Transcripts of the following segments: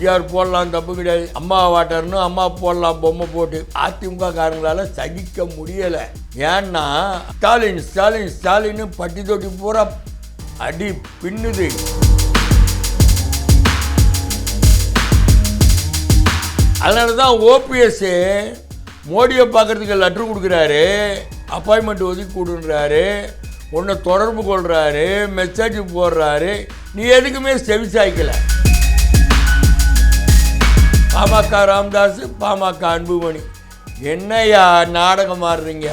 எம்ஜிஆர் போடலாம், தப்பு கிடையாது. அம்மா வாட்டர்னு அம்மா போடலாம் பொம்மை போட்டு. அதிமுக காரங்களால சகிக்க முடியல. ஏன்னா ஸ்டாலின் ஸ்டாலின் ஸ்டாலின் பட்டி தொட்டி பூரா அடி பின்னுது. அதனால தான் ஓபிஎஸ் மோடியை பார்க்கறதுக்கு லெட்ரு கொடுக்குறாரு, அப்பாயின்மெண்ட் ஒதுக்கி கொடுன்றாரு, உன்னை தொடர்பு கொள்கிறாரு, மெசேஜ் போடுறாரு. நீ எதுக்குமே செவி சாய்க்கலை. பாமக ராமதாஸ், பாமக அன்புமணி, என்னையா நாடகம் ஆடுறீங்க?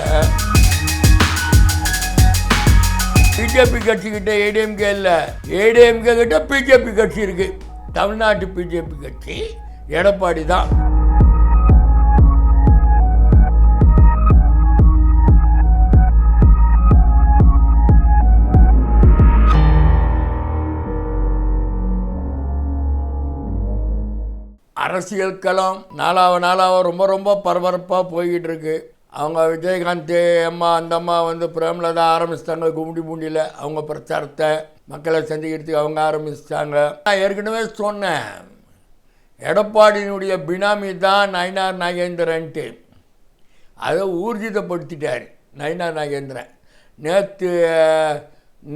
பிஜேபி கட்சிக்கிட்ட ஏடிஎம்கே இல்லை, ஏடிஎம்கே கிட்ட பிஜேபி கட்சி இருக்கு. தமிழ்நாட்டு பிஜேபி கட்சி எடப்பாடி தான். அரசியல் களம் நாளாக ரொம்ப ரொம்ப பரபரப்பாக போய்கிட்டு இருக்கு. அவங்க விஜயகாந்த் அம்மா அந்த அம்மா வந்து பிரேமலதா ஆரம்பிச்சிட்டாங்க. கும்மிடி பூண்டியில் அவங்க பிரச்சாரத்தை மக்களை சந்திக்கிறதுக்கு அவங்க ஆரம்பிச்சிட்டாங்க. நான் ஏற்கனவே சொன்னேன், எடப்பாடியினுடைய பினாமி தான் நயினார் நாகேந்திரன்ட்டு. அதை ஊர்ஜிதப்படுத்திட்டார் நயினார் நாகேந்திரன். நேற்று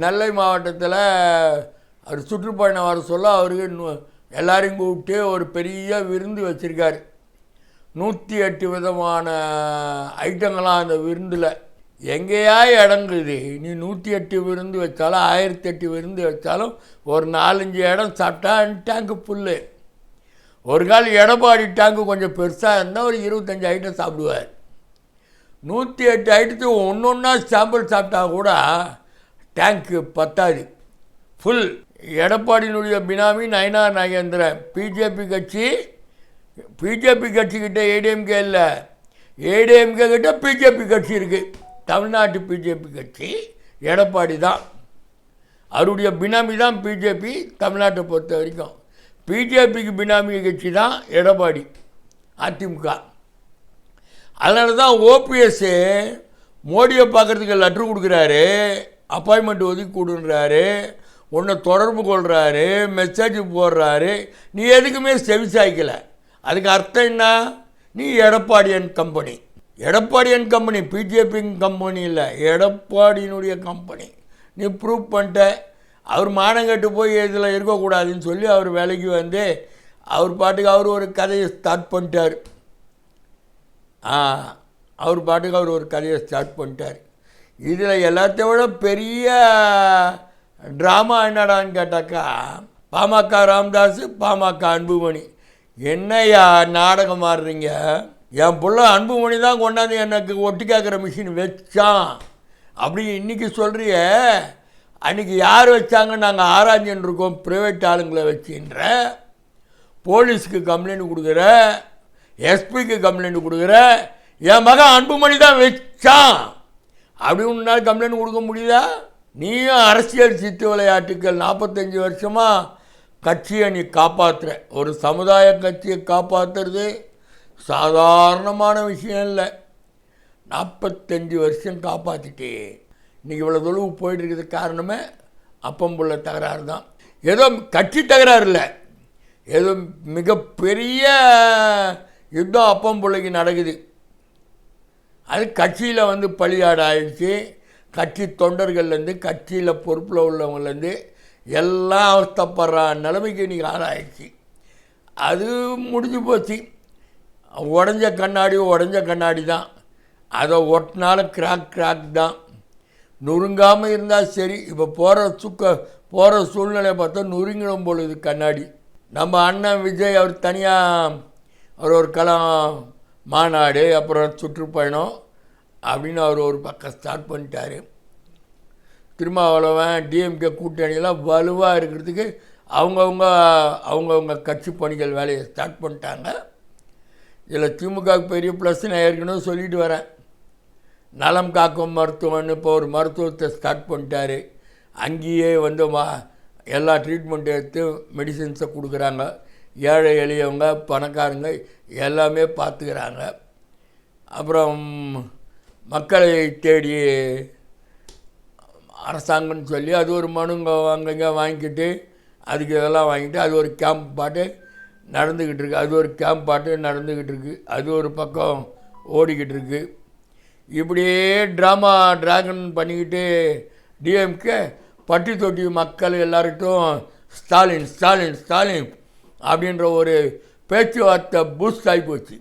நெல்லை மாவட்டத்தில் அவர் சுற்றுப்பயணம் வர சொல்ல அவருக்கு எல்லாரையும் கூப்பிட்டு ஒரு பெரிய விருந்து வச்சுருக்கார். 108 விதமான ஐட்டங்களாம் அந்த விருந்தில். எங்கேயா இடங்குது? நீ 108 விருந்து வச்சாலும் 1008 விருந்து வச்சாலும் ஒரு 4-5 இடம் சாப்பிட்டா டேங்கு புல்லு. ஒரு கால் எடப்பாடி டேங்கு கொஞ்சம் பெருசாக இருந்தால் ஒரு 25 ஐட்டம் சாப்பிடுவார். 108 ஐட்டத்துக்கு ஒன்றா சாம்பிள் சாப்பிட்டா கூட டேங்க்கு பத்தாது, ஃபுல். எடப்பாடியினுடைய பினாமி நயினார் நாகேந்திரன். பிஜேபி கட்சிக்கிட்ட ஏடிஎம்கே இல்லை, ஏடிஎம்கே கிட்ட பிஜேபி கட்சி இருக்குது. தமிழ்நாட்டு பிஜேபி கட்சி எடப்பாடி தான். அவருடைய பினாமி தான் பிஜேபி. தமிழ்நாட்டை பொறுத்த வரைக்கும் பிஜேபிக்கு பினாமி கட்சி தான் எடப்பாடி, அதிமுக. அதனால தான் ஓபிஎஸ் மோடியை பார்க்கறதுக்கு லெட்ரு கொடுக்குறாரு, அப்பாயின்மெண்ட் ஒதுக்கி கொடுன்றாரு, உன்னை தொடர்பு கொள்கிறாரு, மெசேஜ் போடுறாரு. நீ எதுக்குமே செவி சாய்க்கலை. அதுக்கு அர்த்தம் என்ன? நீ எடப்பாடியன் கம்பெனி. எடப்பாடியன் கம்பெனி பிஜேபி கம்பெனி இல்லை, எடப்பாடியினுடைய கம்பெனி. நீ ப்ரூவ் பண்ணிட்ட. அவர் மானங்கட்டு போய் இதில் இருக்கக்கூடாதுன்னு சொல்லி அவர் வேலைக்கு வந்து அவர் பாட்டுக்கு அவர் ஒரு கதையை ஸ்டார்ட் பண்ணிட்டார். அவர் ஒரு கதையை ஸ்டார்ட் பண்ணிட்டார். இதில் எல்லாத்தையும் விட பெரிய ட்ராமா என்னடான்னு கேட்டாக்கா, பாமக ராமதாஸ், பாமக அன்புமணி, என்னையா நாடகம் ஆடுறீங்க? என் பிள்ளை அன்புமணி தான் கொண்டாந்து எனக்கு ஒட்டி கேட்குற மிஷின் வச்சான் அப்படி இன்றைக்கி சொல்கிறிய. அன்றைக்கி யார் வச்சாங்க நாங்கள் ஆராய்ச்சின்னு இருக்கோம். ப்ரைவேட் ஆளுங்களை வச்சுன்ற, போலீஸுக்கு கம்ப்ளைண்ட் கொடுக்குற, எஸ்பிக்கு கம்ப்ளைண்ட் கொடுக்குற. என் மகன் அன்புமணி தான் வச்சான் அப்படி ஒன்றால் கம்ப்ளைண்ட் கொடுக்க முடியுதா? நீயும் அரசியல் சித்து விளையாட்டுக்கள் 45 வருஷமாக கட்சியை நீ காப்பாற்றுற. ஒரு சமுதாய கட்சியை காப்பாற்றுறது சாதாரணமான விஷயம் இல்லை. 45 வருஷம் காப்பாற்றிட்டே இன்றைக்கி இவ்வளோ தொழுவு போயிட்டுருக்கிறது காரணமே அப்பம்புள்ள தகராறு தான். ஏதோ கட்சி தகராறு இல்லை, ஏதோ மிகப்பெரிய யுத்தம் அப்பம்புள்ளைக்கு நடக்குது. அது கட்சியில் வந்து பலியாடு ஆயிடுச்சு. கட்சி தொண்டர்கள்லேருந்து, கட்சியில் பொறுப்பில் உள்ளவங்கலேருந்து எல்லாம் அவஸ்தப்படுற நிலைமைக்கு இன்றைக்கி ஆளாயிடுச்சு. அது முடிஞ்சு போச்சு. உடஞ்ச கண்ணாடி தான். அதை ஒட்டினாலும் கிராக் தான். நொறுங்காமல் இருந்தால் சரி. இப்போ போகிற சூழ்நிலையை பார்த்தா நொறுங்கிடும் பொழுது கண்ணாடி. நம்ம அண்ணன் விஜய் அவர் தனியாக ஒரு களம் மாநாடு, அப்புறம் சுற்றுப்பயணம் அப்படின்னு அவர் ஒரு பக்கம் ஸ்டார்ட் பண்ணிட்டார். திருமாவளவன் டிஎம்கே கூட்டணியெல்லாம் வலுவாக இருக்கிறதுக்கு அவங்கவுங்க கட்சி பணிகள் வேலையை ஸ்டார்ட் பண்ணிட்டாங்க. இதில் திமுகவுக்கு பெரிய ப்ளஸ் நான் ஏற்கனவே சொல்லிட்டு வரேன். நலம் காக்கும் மருத்துவம்னு இப்போ ஒரு மருத்துவத்தை ஸ்டார்ட் பண்ணிட்டார். அங்கேயே வந்து எல்லா ட்ரீட்மெண்ட் எடுத்து மெடிசின்ஸை கொடுக்குறாங்க. ஏழை எளியவங்க, பணக்காரங்க எல்லாமே பார்த்துக்கிறாங்க. அப்புறம் மக்களை தேடி அரசாங்கம்னு சொல்லி அது ஒரு மனுங்க அங்கங்கே வாங்கிக்கிட்டு அதுக்கு இதெல்லாம் வாங்கிட்டு அது ஒரு கேம்ப் பாட்டு நடந்துக்கிட்டு இருக்கு. அது ஒரு கேம்ப் பாட்டு நடந்துக்கிட்டு இருக்கு. அது ஒரு பக்கம் ஓடிக்கிட்டு இருக்கு. இப்படியே ட்ராமா ட்ராகன் பண்ணிக்கிட்டு டிஎம்கே பட்டி தொட்டி மக்கள் எல்லார்கிட்டும் ஸ்டாலின் ஸ்டாலின் ஸ்டாலின் அப்படின்ற ஒரு பேச்சுவார்த்தை பூஸ்ட் ஆகி போச்சு.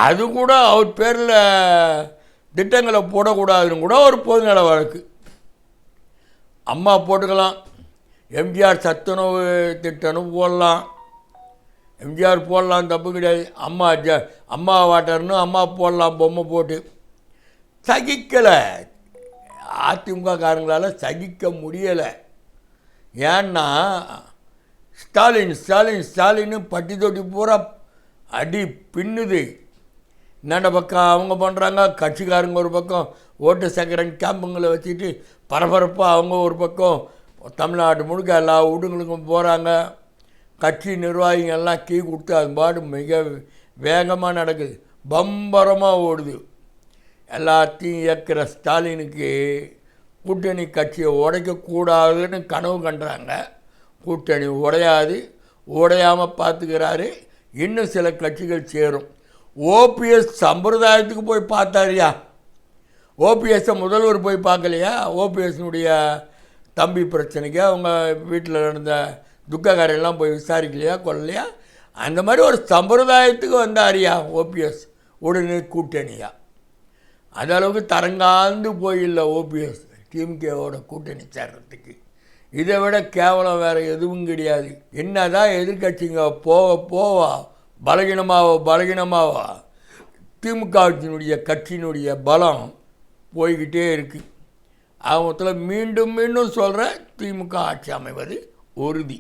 அது கூட அவர் பேரில் திட்டங்களை போடக்கூடாதுன்னு கூட ஒரு பொதுநல வழக்கு. அம்மா போட்டுக்கலாம், எம்ஜிஆர் சத்துணவு திட்டம்னு போடலாம், எம்ஜிஆர் போடலாம், தப்பு கிடையாது. அம்மா வாட்டர்னு அம்மா போடலாம் பொம்மை போட்டு. சகிக்கலை, அதிமுக காரங்களால் சகிக்க முடியலை. ஏன்னா ஸ்டாலின் ஸ்டாலின் ஸ்டாலின்னு பட்டி தொட்டி பூரா அடி பின்னுது. என்னென்ன பக்கம் அவங்க பண்ணுறாங்க, கட்சிக்காரங்க ஒரு பக்கம் ஓட்டு சேகரன் கேம்புங்களை வச்சுட்டு பரபரப்பாக அவங்க ஒரு பக்கம் தமிழ்நாடு முழுக்க எல்லா வீடுங்களுக்கும் போகிறாங்க. கட்சி நிர்வாகிகள்லாம் கீ கொடுத்து அது பாடு மிக வேகமாக நடக்குது, பம்பரமாக ஓடுது. எல்லாத்தையும் இயக்கிற ஸ்டாலினுக்கு கூட்டணி கட்சியை உடைக்கக்கூடாதுன்னு கனவு கண்டுறாங்க. கூட்டணி உடையாது, உடையாமல் பார்த்துக்கிறாரு. இன்னும் சில கட்சிகள் சேரும். ஓபிஎஸ் சம்பிரதாயத்துக்கு போய் பார்த்தாரியா? ஓபிஎஸ்ஸை முதல்வர் போய் பார்க்கலையா? ஓபிஎஸ்னுடைய தம்பி பிரச்சனைக்கு அவங்க வீட்டில் நடந்த துக்கக்காரையெல்லாம் போய் விசாரிக்கலையா, கொள்ளலையா? அந்த மாதிரி ஒரு சம்பிரதாயத்துக்கு வந்தாரியா ஓபிஎஸ் உடனே கூட்டணியா? அந்த அளவுக்கு தரங்காந்து போயில்லை ஓபிஎஸ் டிஎம்கேவோட கூட்டணி சேர்றதுக்கு. இதை விட கேவலம் வேறு எதுவும் கிடையாது. என்ன தான் எதிர்கட்சிங்க போக போவா பலகீனமாவா திமுகவினுடைய கட்சியினுடைய பலம் போய்கிட்டே இருக்குது. ஆகத்தில் மீண்டும் மீண்டும் சொல்கிறேன், திமுக ஆட்சி அமைவது உறுதி.